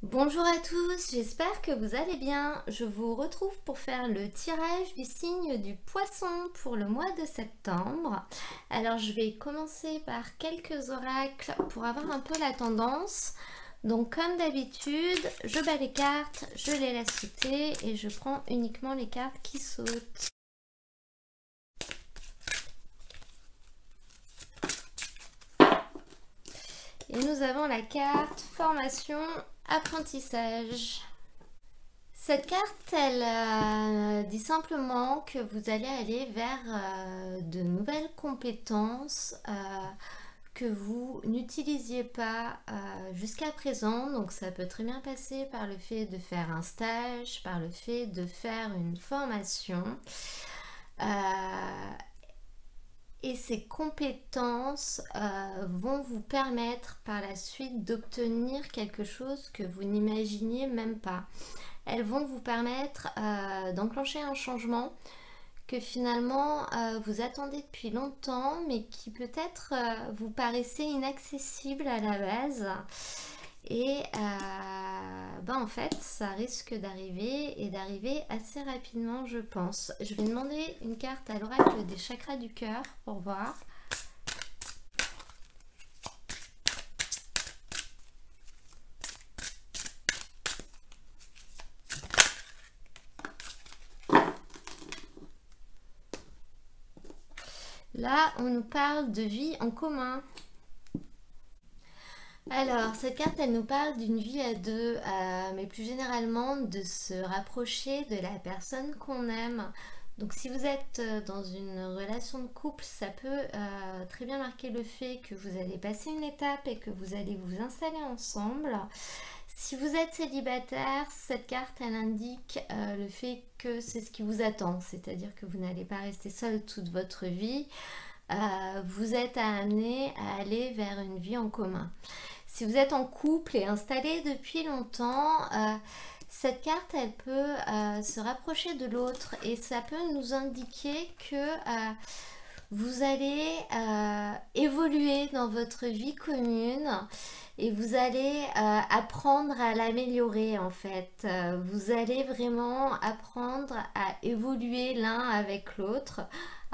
Bonjour à tous, j'espère que vous allez bien. Je vous retrouve pour faire le tirage du signe du Poisson pour le mois de septembre. Alors je vais commencer par quelques oracles pour avoir un peu la tendance. Donc comme d'habitude, je bats les cartes, je les laisse sauter et je prends uniquement les cartes qui sautent. Et nous avons la carte formation apprentissage. Cette carte, elle dit simplement que vous allez aller vers de nouvelles compétences que vous n'utilisiez pas jusqu'à présent. Donc ça peut très bien passer par le fait de faire un stage, par le fait de faire une formation. Et ces compétences vont vous permettre par la suite d'obtenir quelque chose que vous n'imaginiez même pas. Elles vont vous permettre d'enclencher un changement que finalement vous attendez depuis longtemps, mais qui peut-être vous paraissait inaccessible à la base. Et en fait, ça risque d'arriver et d'arriver assez rapidement, je pense. Je vais demander une carte à l'oracle des chakras du cœur pour voir. Là, on nous parle de vie en commun. Alors, cette carte, elle nous parle d'une vie à deux, mais plus généralement de se rapprocher de la personne qu'on aime. Donc, si vous êtes dans une relation de couple, ça peut très bien marquer le fait que vous allez passer une étape et que vous allez vous installer ensemble. Si vous êtes célibataire, cette carte, elle indique le fait que c'est ce qui vous attend, c'est-à-dire que vous n'allez pas rester seul toute votre vie. Vous êtes amené à aller vers une vie en commun. Si vous êtes en couple et installé depuis longtemps, cette carte, elle peut se rapprocher de l'autre et ça peut nous indiquer que vous allez évoluer dans votre vie commune et vous allez apprendre à l'améliorer en fait. Vous allez vraiment apprendre à évoluer l'un avec l'autre,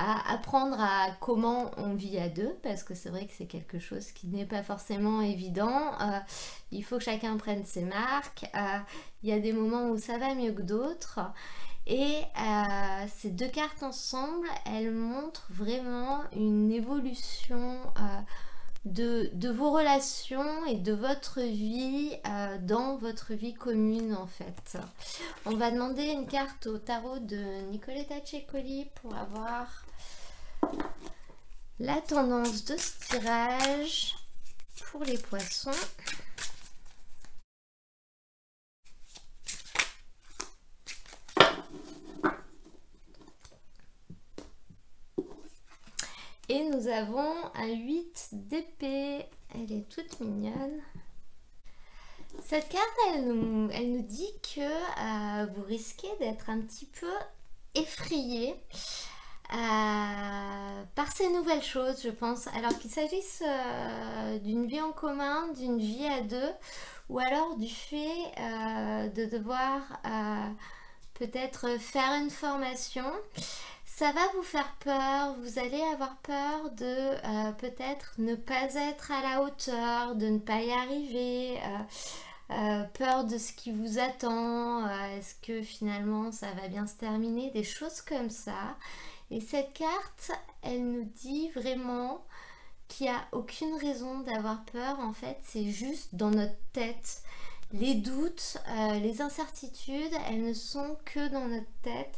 à apprendre à comment on vit à deux, parce que c'est vrai que c'est quelque chose qui n'est pas forcément évident. Il faut que chacun prenne ses marques. Il y a des moments où ça va mieux que d'autres. Et ces deux cartes ensemble, elles montrent vraiment une évolution de vos relations et de votre vie dans votre vie commune en fait. On va demander une carte au tarot de Nicoletta Ceccoli pour avoir la tendance de ce tirage pour les poissons. Et nous avons un 8 d'épée. Elle est toute mignonne. Cette carte, elle nous dit que vous risquez d'être un petit peu effrayé par ces nouvelles choses, je pense. Alors qu'il s'agisse d'une vie en commun, d'une vie à deux, ou alors du fait de devoir peut-être faire une formation. Ça va vous faire peur, vous allez avoir peur de peut-être ne pas être à la hauteur, de ne pas y arriver, peur de ce qui vous attend, est-ce que finalement ça va bien se terminer, des choses comme ça. Et cette carte, elle nous dit vraiment qu'il n'y a aucune raison d'avoir peur, en fait, c'est juste dans notre tête. Les doutes, les incertitudes, elles ne sont que dans notre tête.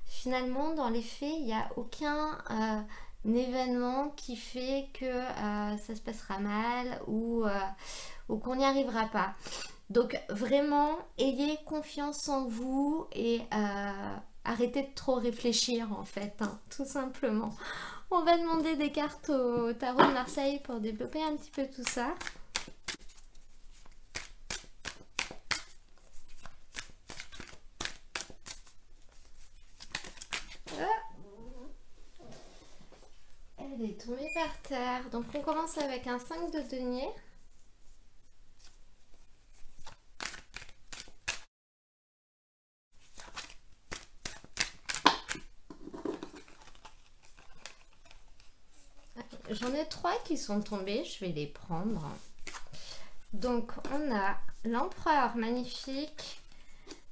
Finalement, dans les faits, il n'y a aucun événement qui fait que ça se passera mal ou qu'on n'y arrivera pas. Donc vraiment, ayez confiance en vous et arrêtez de trop réfléchir en fait, hein, tout simplement. On va demander des cartes au tarot de Marseille pour développer un petit peu tout ça. Elle est tombée par terre. Donc on commence avec un 5 de denier. j'en ai 3 qui sont tombés, je vais les prendre. Donc on a l'empereur magnifique,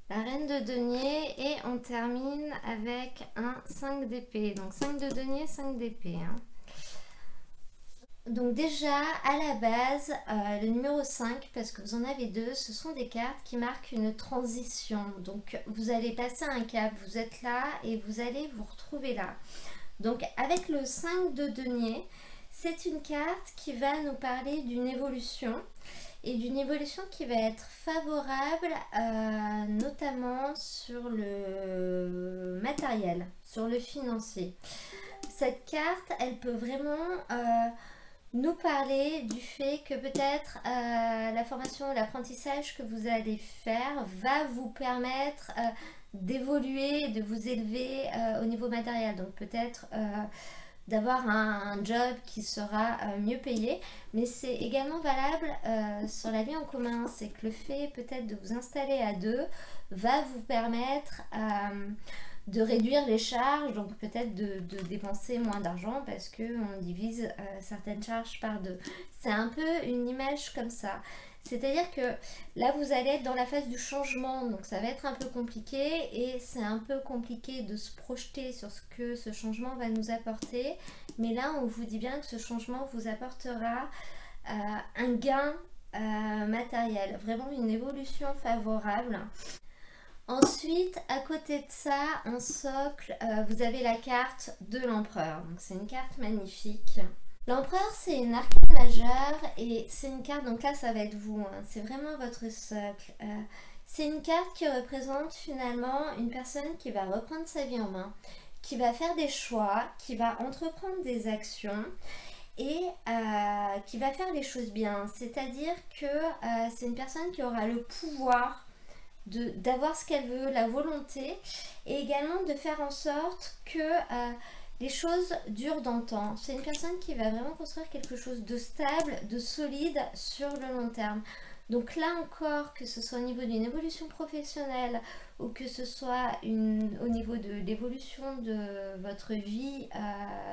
la reine de denier et on termine avec un 5 d'épée. Donc 5 de denier, 5 d'épée. Hein. Donc déjà à la base, le numéro 5, parce que vous en avez 2, ce sont des cartes qui marquent une transition. Donc vous allez passer un cap, vous êtes là et vous allez vous retrouver là. Donc avec le 5 de denier, c'est une carte qui va nous parler d'une évolution. Et d'une évolution qui va être favorable notamment sur le matériel, sur le financier. Cette carte, elle peut vraiment nous parler du fait que peut-être la formation, l'apprentissage que vous allez faire va vous permettre d'évoluer, de vous élever au niveau matériel. Donc peut-être d'avoir un job qui sera mieux payé, mais c'est également valable sur la vie en commun. C'est que le fait peut-être de vous installer à 2 va vous permettre de réduire les charges, donc peut-être de dépenser moins d'argent parce qu'on divise certaines charges par 2. C'est un peu une image comme ça. C'est-à-dire que là, vous allez être dans la phase du changement, donc ça va être un peu compliqué et c'est un peu compliqué de se projeter sur ce que ce changement va nous apporter. Mais là, on vous dit bien que ce changement vous apportera un gain matériel, vraiment une évolution favorable. Ensuite, à côté de ça, en socle, vous avez la carte de l'empereur. Donc c'est une carte magnifique. L'empereur, c'est une arcane majeure et c'est une carte, donc là ça va être vous, hein, c'est vraiment votre socle. C'est une carte qui représente finalement une personne qui va reprendre sa vie en main, qui va faire des choix, qui va entreprendre des actions et qui va faire les choses bien. C'est-à-dire que c'est une personne qui aura le pouvoir d'avoir ce qu'elle veut, la volonté et également de faire en sorte que les choses durent dans le temps. C'est une personne qui va vraiment construire quelque chose de stable, de solide sur le long terme. Donc là encore, que ce soit au niveau d'une évolution professionnelle ou que ce soit au niveau de l'évolution de votre vie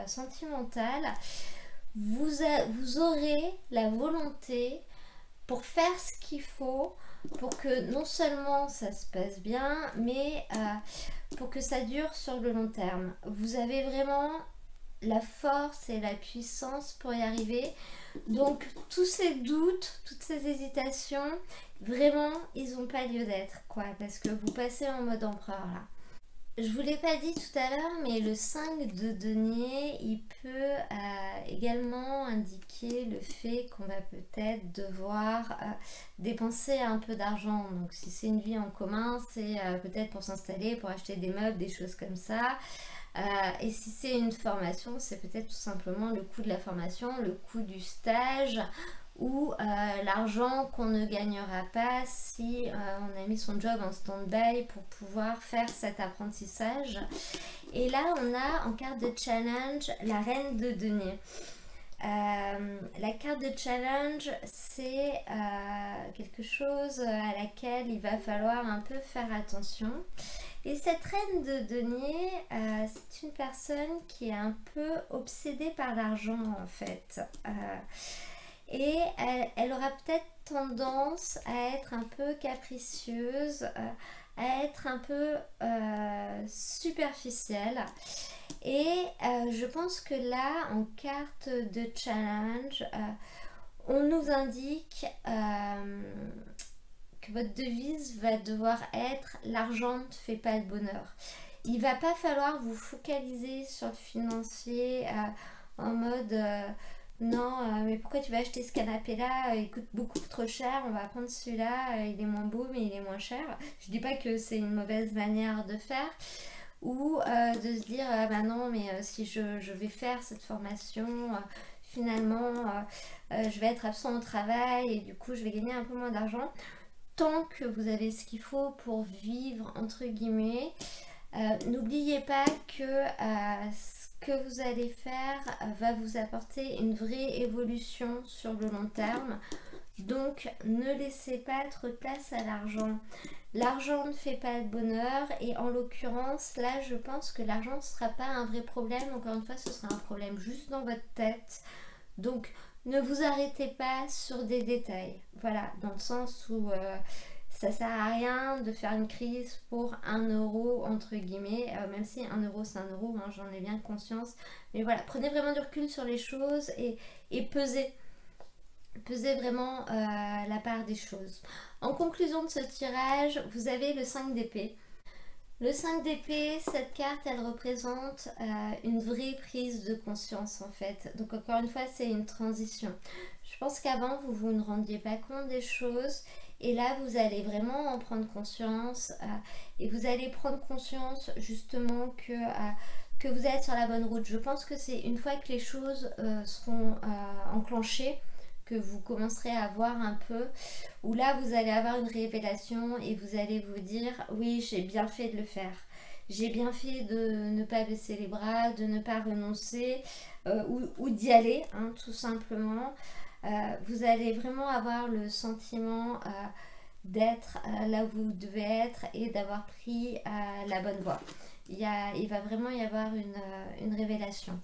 sentimentale, vous aurez la volonté pour faire ce qu'il faut pour que non seulement ça se passe bien, mais pour que ça dure sur le long terme. Vous avez vraiment la force et la puissance pour y arriver. Donc tous ces doutes, toutes ces hésitations, vraiment, ils n'ont pas lieu d'être, quoi, parce que vous passez en mode empereur là. Je vous l'ai pas dit tout à l'heure, mais le 5 de denier, il peut également indiquer le fait qu'on va peut-être devoir dépenser un peu d'argent. Donc si c'est une vie en commun, c'est peut-être pour s'installer, pour acheter des meubles, des choses comme ça. Et si c'est une formation, c'est peut-être tout simplement le coût de la formation, le coût du stage ou l'argent qu'on ne gagnera pas si on a mis son job en stand-by pour pouvoir faire cet apprentissage. Et là, on a en carte de challenge la reine de denier. La carte de challenge, c'est quelque chose à laquelle il va falloir un peu faire attention. Et cette reine de denier, c'est une personne qui est un peu obsédée par l'argent en fait. Et elle aura peut-être tendance à être un peu capricieuse, à être un peu superficielle. Et je pense que là, en carte de challenge, on nous indique que votre devise va devoir être « l'argent ne fait pas le bonheur ». Il va pas falloir vous focaliser sur le financier en mode non, mais pourquoi tu vas acheter ce canapé-là? Il coûte beaucoup trop cher, on va prendre celui-là, il est moins beau mais il est moins cher. Je dis pas que c'est une mauvaise manière de faire. Ou de se dire, bah non, mais si je vais faire cette formation, finalement, je vais être absent au travail et du coup, je vais gagner un peu moins d'argent. Tant que vous avez ce qu'il faut pour vivre, entre guillemets, n'oubliez pas que ce que vous allez faire va vous apporter une vraie évolution sur le long terme. Donc ne laissez pas trop de place à l'argent. L'argent ne fait pas le bonheur et en l'occurrence là je pense que l'argent ne sera pas un vrai problème. Encore une fois ce sera un problème juste dans votre tête. Donc ne vous arrêtez pas sur des détails. Voilà, dans le sens où ça sert à rien de faire une crise pour 1 € entre guillemets, même si 1 € c'est 1 €, hein, j'en ai bien conscience. Mais voilà, prenez vraiment du recul sur les choses et pesez. Pesez vraiment la part des choses. En conclusion de ce tirage, vous avez le 5 d'épée. Le 5 d'épée, cette carte, elle représente une vraie prise de conscience en fait. Donc encore une fois, c'est une transition. Je pense qu'avant, vous ne rendiez pas compte des choses. Et là, vous allez vraiment en prendre conscience. Et vous allez prendre conscience justement que vous êtes sur la bonne route. Je pense que c'est une fois que les choses seront enclenchées, que vous commencerez à voir un peu, où là vous allez avoir une révélation et vous allez vous dire oui, j'ai bien fait de le faire, j'ai bien fait de ne pas baisser les bras, de ne pas renoncer ou d'y aller, hein, tout simplement. Vous allez vraiment avoir le sentiment d'être là où vous devez être et d'avoir pris la bonne voie. Il va vraiment y avoir une révélation.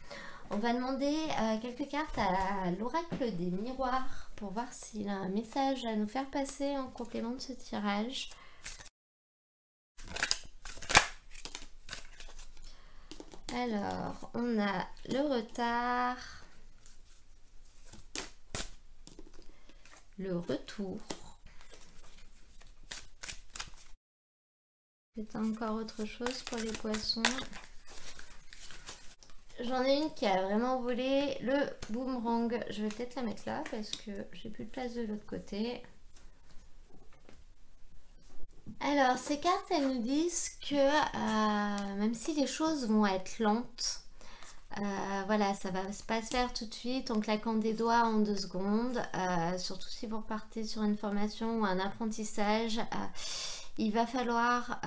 On va demander quelques cartes à l'oracle des miroirs pour voir s'il a un message à nous faire passer en complément de ce tirage. Alors, on a le retard, le retour. C'est encore autre chose pour les poissons. J'en ai une qui a vraiment volé, le boomerang. Je vais peut-être la mettre là parce que j'ai plus de place de l'autre côté. Alors, ces cartes, elles nous disent que même si les choses vont être lentes, voilà, ça va pas se faire tout de suite en claquant des doigts en 2 secondes. Surtout si vous repartez sur une formation ou un apprentissage. Il va falloir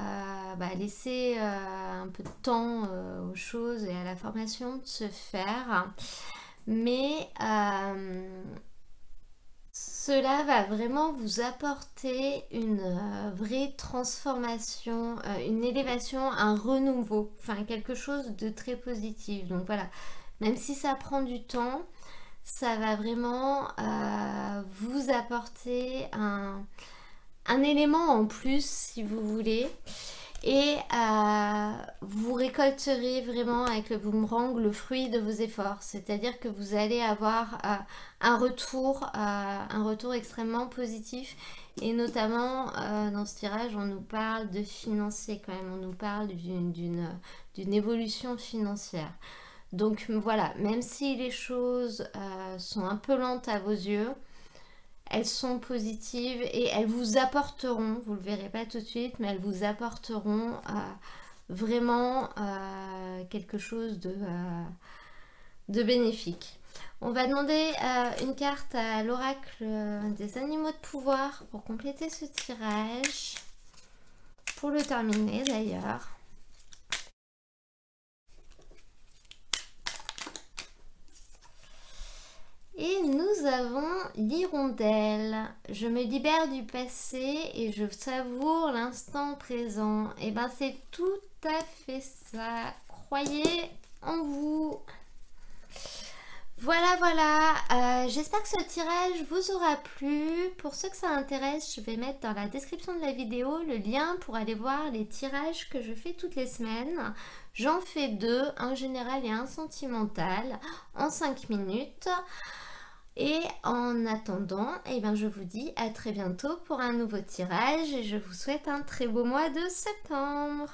laisser un peu de temps aux choses et à la formation de se faire. Mais cela va vraiment vous apporter une vraie transformation, une élévation, un renouveau, enfin quelque chose de très positif. Donc voilà, même si ça prend du temps, ça va vraiment vous apporter un élément en plus si vous voulez, et vous récolterez vraiment avec le boomerang le fruit de vos efforts, c'est-à-dire que vous allez avoir un retour extrêmement positif. Et notamment dans ce tirage on nous parle de financier quand même, on nous parle d'une évolution financière. Donc voilà, même si les choses sont un peu lentes à vos yeux, elles sont positives et elles vous apporteront, vous ne le verrez pas tout de suite, mais elles vous apporteront vraiment quelque chose de bénéfique. On va demander une carte à l'oracle des animaux de pouvoir pour compléter ce tirage, pour le terminer d'ailleurs. Et nous avons l'hirondelle. Je me libère du passé et je savoure l'instant présent. Et ben c'est tout à fait ça. Croyez en vous. Voilà, j'espère que ce tirage vous aura plu. Pour ceux que ça intéresse, je vais mettre dans la description de la vidéo le lien pour aller voir les tirages que je fais toutes les semaines. J'en fais 2, un général et un sentimental, en 5 minutes. Et en attendant, je vous dis à très bientôt pour un nouveau tirage et je vous souhaite un très beau mois de septembre.